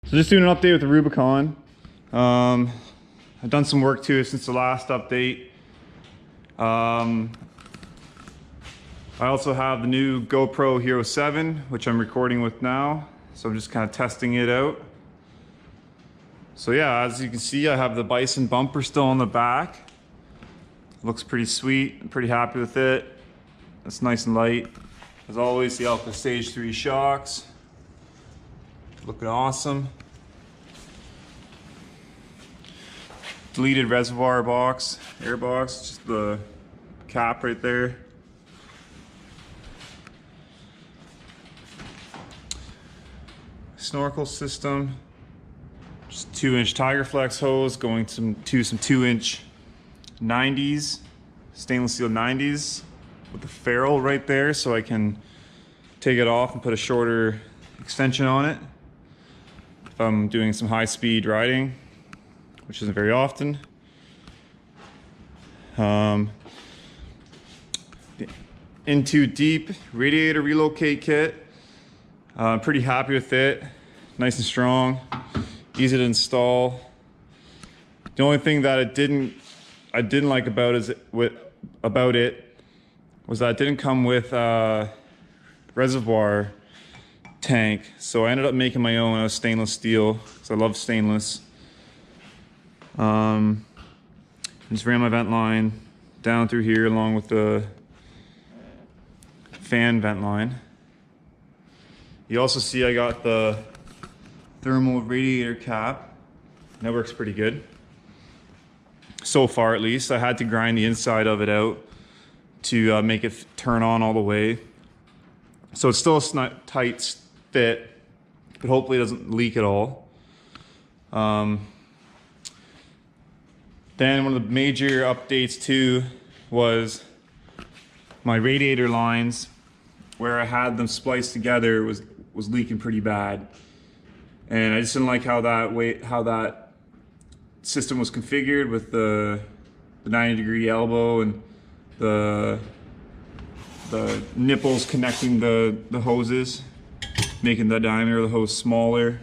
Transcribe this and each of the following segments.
So just doing an update with the Rubicon. I've done some work to it since the last update. I also have the new GoPro HERO7, which I'm recording with now. So I'm just kind of testing it out. So yeah, as you can see, I have the Bison bumper still on the back. Looks pretty sweet. I'm pretty happy with it. It's nice and light. As always, the Alpha Stage 3 shocks. Looking awesome. Deleted reservoir box, air box, just the cap right there. Snorkel system. Just 2-inch Tiger Flex hose going to some 2-inch 90s, stainless steel 90s with the ferrule right there, so I can take it off and put a shorter extension on it if I'm doing some high-speed riding, which isn't very often. Into Deep radiator relocate kit. I'm pretty happy with it. Nice and strong, easy to install. The only thing that I didn't like about it was that it didn't come with a reservoir tank, so I ended up making my own out of stainless steel because I love stainless. Just ran my vent line down through here along with the fan vent line. You also see I got the thermal radiator cap. That works pretty good. So far at least. I had to grind the inside of it out to make it turn on all the way. So it's still a tight fit, but hopefully it doesn't leak at all. Then one of the major updates too was my radiator lines, where I had them spliced together, was leaking pretty bad, and I just didn't like how that system was configured with the 90-degree elbow and the nipples connecting the hoses, making the diameter of the hose smaller.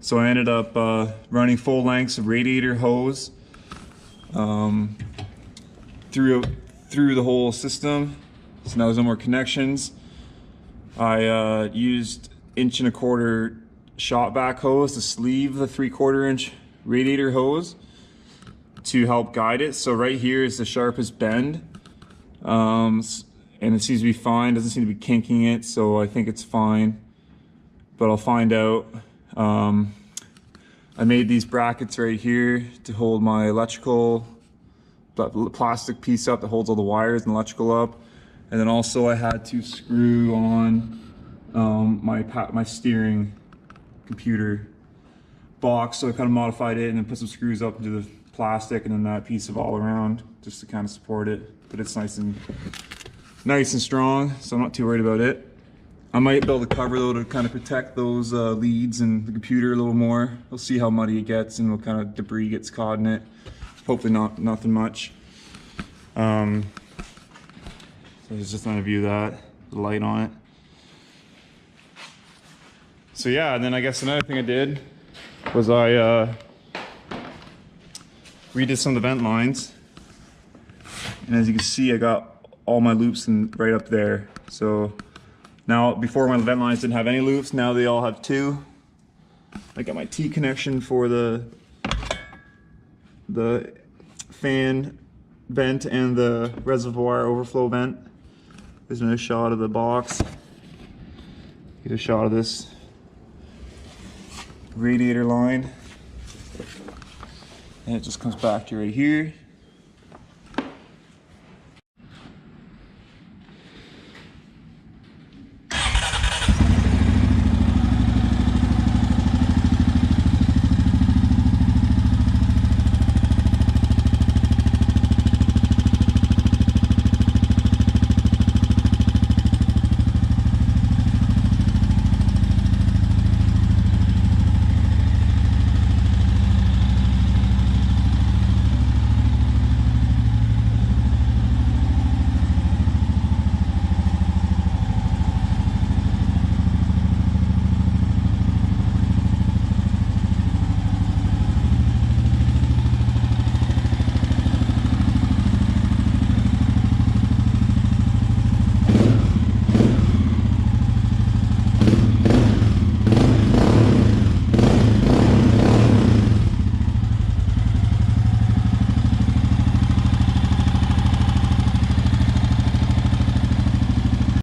So I ended up running full lengths of radiator hose through the whole system, so now there's no more connections. I used 1.25-inch shot back hose to sleeve the 3/4-inch radiator hose to help guide it. So right here is the sharpest bend, and it seems to be fine. Doesn't seem to be kinking it, so I think it's fine, but I'll find out. I made these brackets right here to hold my electrical plastic piece up that holds all the wires and electrical up, and then also I had to screw on my steering computer box, so I kind of modified it and then put some screws up into the plastic and then that piece of all around just to kind of support it. But it's nice and strong, so I'm not too worried about it. I might build a cover though to kind of protect those leads and the computer a little more. We'll see how muddy it gets and what kind of debris gets caught in it. Hopefully nothing much. So there's just a view of that, the light on it. So yeah, and then I guess another thing I did was I redid some of the vent lines. And as you can see, I got all my loops right up there. So now, before my vent lines didn't have any loops, now they all have 2. I got my T connection for the fan vent and the reservoir overflow vent. There's another shot of the box. Get a shot of this radiator line. And it just comes back to right here.